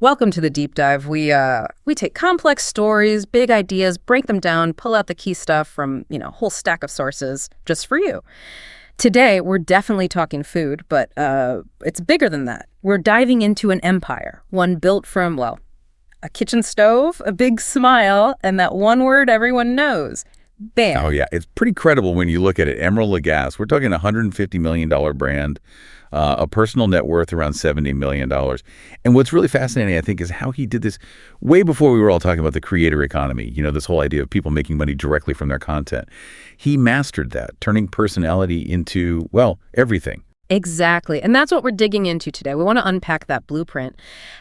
Welcome to the deep dive. We take complex stories, big ideas, break them down, pull out the key stuff from, a whole stack of sources just for you. Today, we're definitely talking food, but it's bigger than that. We're diving into an empire, one built from, a kitchen stove, a big smile, and that one word everyone knows. Bam. Oh, yeah. It's pretty credible when you look at it. Emeril Lagasse, we're talking a $150 million brand, a personal net worth around $70 million. And what's really fascinating, I think, is how he did this way before we were all talking about the creator economy, this whole idea of people making money directly from their content. He mastered that, turning personality into, everything. Exactly. And that's what we're digging into today. We want to unpack that blueprint.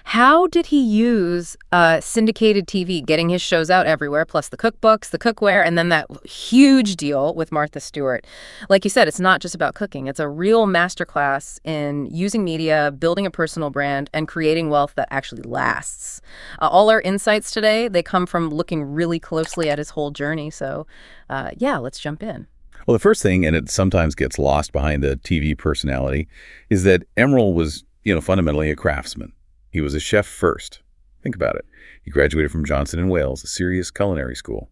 How did he use syndicated TV, getting his shows out everywhere, plus the cookbooks, the cookware, and then that huge deal with Martha Stewart? Like you said, it's not just about cooking. It's a real masterclass in using media, building a personal brand, and creating wealth that actually lasts. All our insights today, they come from looking really closely at his whole journey. So, let's jump in. Well, the first thing, and it sometimes gets lost behind the TV personality, is that Emeril was, fundamentally a craftsman. He was a chef first. Think about it. He graduated from Johnson & Wales, a serious culinary school.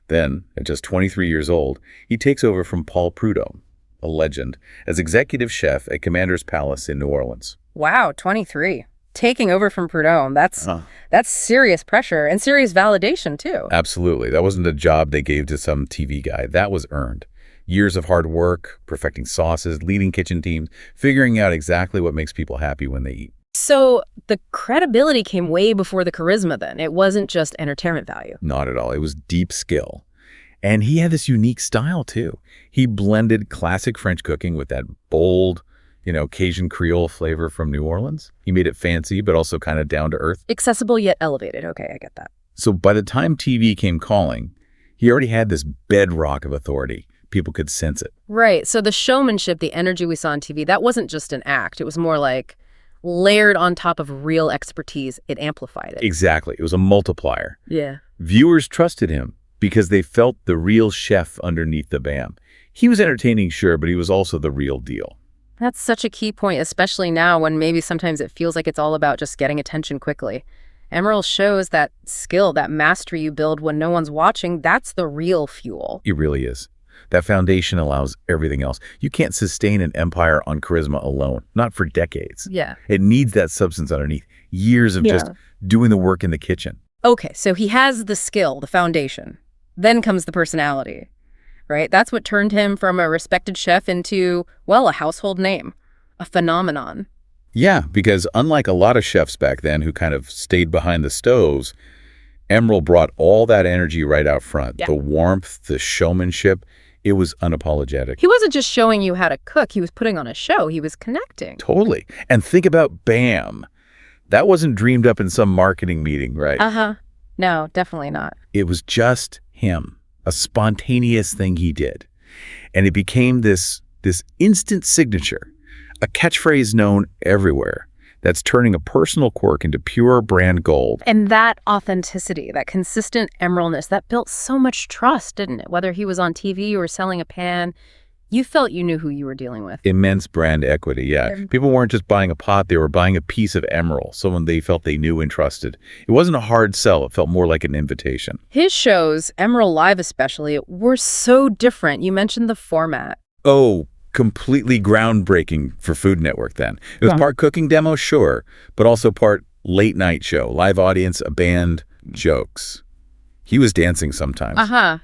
Then, at just 23 years old, he takes over from Paul Prudhomme, a legend, as executive chef at Commander's Palace in New Orleans. Wow, 23. Taking over from Prudhomme, that's serious pressure and serious validation, too. Absolutely. That wasn't a job they gave to some TV guy. That was earned. Years of hard work, perfecting sauces, leading kitchen teams, figuring out exactly what makes people happy when they eat. So the credibility came way before the charisma then. It wasn't just entertainment value. Not at all. It was deep skill. And he had this unique style, too. He blended classic French cooking with that bold, Cajun Creole flavor from New Orleans. He made it fancy, but also kind of down to earth. Accessible yet elevated. Okay, I get that. So by the time TV came calling, he already had this bedrock of authority. People could sense it. Right. So the showmanship, the energy we saw on TV, that wasn't just an act. It was more like layered on top of real expertise. It amplified it. Exactly. It was a multiplier. Yeah. Viewers trusted him because they felt the real chef underneath the BAM. He was entertaining, sure, but he was also the real deal. That's such a key point, especially now when maybe sometimes it feels like it's all about just getting attention quickly. Emeril shows that skill, that mastery you build when no one's watching, that's the real fuel. It really is. That foundation allows everything else. You can't sustain an empire on charisma alone, not for decades. Yeah. It needs that substance underneath, years of just doing the work in the kitchen. Okay, so he has the skill, the foundation. Then comes the personality, right? That's what turned him from a respected chef into, a household name, a phenomenon. Yeah, because unlike a lot of chefs back then who kind of stayed behind the stoves, Emeril brought all that energy right out front. Yeah. The warmth, the showmanship. It was unapologetic. He wasn't just showing you how to cook. He was putting on a show. He was connecting. Totally. And think about BAM. That wasn't dreamed up in some marketing meeting, right? No, definitely not. It was just him, a spontaneous thing he did. And it became this instant signature, a catchphrase known everywhere. That's turning a personal quirk into pure brand gold. And that authenticity, that consistent Emerilness, that built so much trust, didn't it? Whether he was on TV or selling a pan, you felt you knew who you were dealing with. Immense brand equity, yeah. People weren't just buying a pot, they were buying a piece of Emeril, someone they felt they knew and trusted. It wasn't a hard sell, it felt more like an invitation. His shows, Emeril Live especially, were so different. You mentioned the format. Oh, completely groundbreaking for Food Network then. It was part cooking demo, sure, but also part late night show, live audience, a band, jokes. He was dancing sometimes.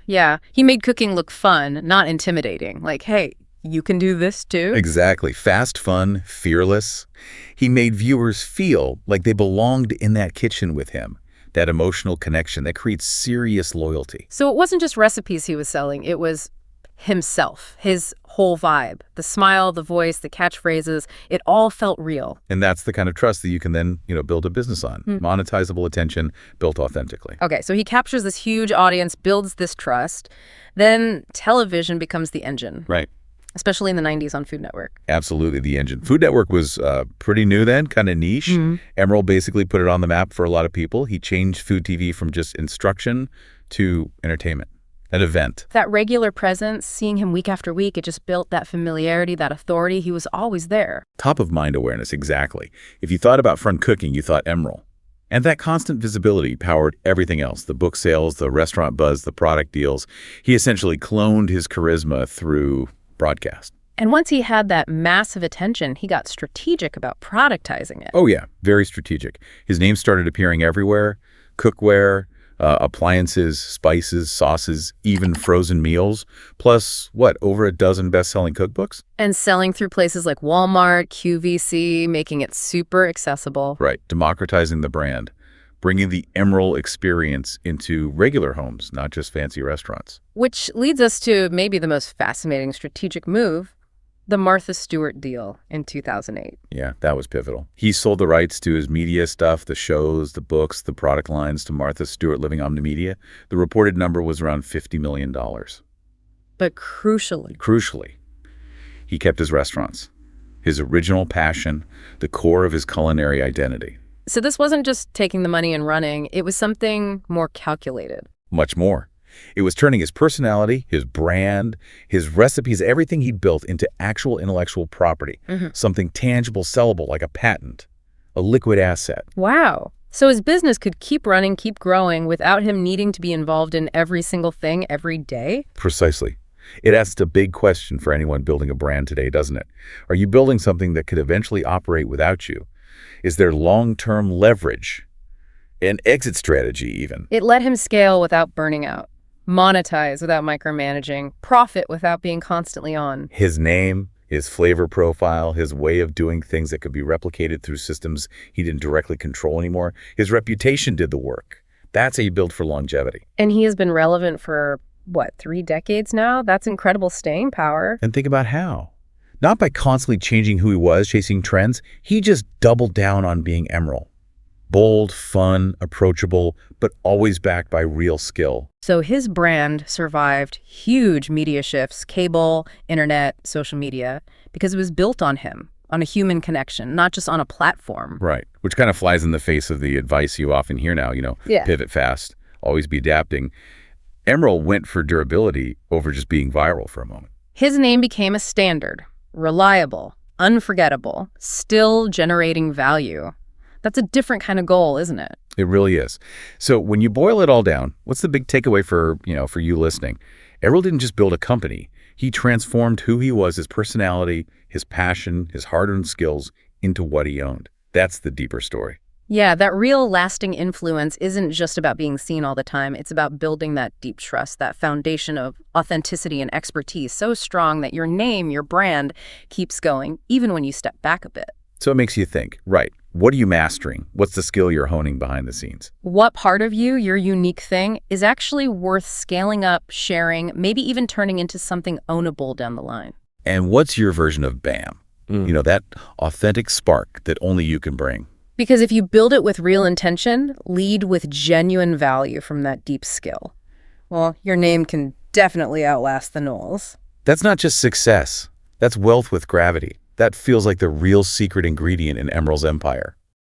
Yeah. He made cooking look fun, not intimidating. Like, hey, you can do this too? Exactly. Fast, fun, fearless. He made viewers feel like they belonged in that kitchen with him. That emotional connection that creates serious loyalty. So it wasn't just recipes he was selling, it was himself, his whole vibe, the smile, the voice, the catchphrases, it all felt real. And that's the kind of trust that you can then, build a business on. Monetizable attention built authentically. Okay, so he captures this huge audience, builds this trust. Then television becomes the engine. Right. Especially in the 90s on Food Network. Absolutely, the engine. Food Network was pretty new then, kind of niche. Emeril basically put it on the map for a lot of people. He changed food TV from just instruction to entertainment. An event. That regular presence, seeing him week after week, it just built that familiarity, that authority. He was always there. Top of mind awareness, exactly. If you thought about front cooking, you thought Emeril. And that constant visibility powered everything else, the book sales, the restaurant buzz, the product deals. He essentially cloned his charisma through broadcast. And once he had that massive attention, he got strategic about productizing it. Oh yeah, very strategic. His name started appearing everywhere: cookware, appliances, spices, sauces, even frozen meals, plus, over a dozen best-selling cookbooks? And selling through places like Walmart, QVC, making it super accessible. Right, democratizing the brand, bringing the Emeril experience into regular homes, not just fancy restaurants. Which leads us to maybe the most fascinating strategic move, the Martha Stewart deal in 2008. Yeah, that was pivotal. He sold the rights to his media stuff, the shows, the books, the product lines to Martha Stewart Living Omnimedia. The reported number was around $50 million. But crucially, he kept his restaurants, his original passion, the core of his culinary identity. So this wasn't just taking the money and running, it was something more calculated. Much more. It was turning his personality, his brand, his recipes, everything he'd built into actual intellectual property, something tangible, sellable, like a patent, a liquid asset. Wow. So his business could keep running, keep growing, without him needing to be involved in every single thing every day? Precisely. It asks a big question for anyone building a brand today, doesn't it? Are you building something that could eventually operate without you? Is there long-term leverage? An exit strategy, even? It let him scale without burning out, monetize without micromanaging, profit without being constantly on. His name, his flavor profile, his way of doing things that could be replicated through systems he didn't directly control anymore. His reputation did the work. That's how you build for longevity. And he has been relevant for, 3 decades now? That's incredible staying power. And think about how. Not by constantly changing who he was, chasing trends. He just doubled down on being Emeril. Bold, fun, approachable, but always backed by real skill. So his brand survived huge media shifts, cable, internet, social media, because it was built on him, on a human connection, not just on a platform. Right, which kind of flies in the face of the advice you often hear now, pivot fast, always be adapting. Emeril went for durability over just being viral for a moment. His name became a standard, reliable, unforgettable, still generating value. That's a different kind of goal, isn't it? It really is. So when you boil it all down, what's the big takeaway for you listening? Emeril didn't just build a company. He transformed who he was, his personality, his passion, his hard-earned skills into what he owned. That's the deeper story. Yeah, that real lasting influence isn't just about being seen all the time. It's about building that deep trust, that foundation of authenticity and expertise so strong that your name, your brand, keeps going, even when you step back a bit. So it makes you think, right, what are you mastering? What's the skill you're honing behind the scenes? What part of you, your unique thing, is actually worth scaling up, sharing, maybe even turning into something ownable down the line? And what's your version of BAM? That authentic spark that only you can bring. Because if you build it with real intention, lead with genuine value from that deep skill, well, your name can definitely outlast the Knowles. That's not just success. That's wealth with gravity. That feels like the real secret ingredient in Emeril's empire.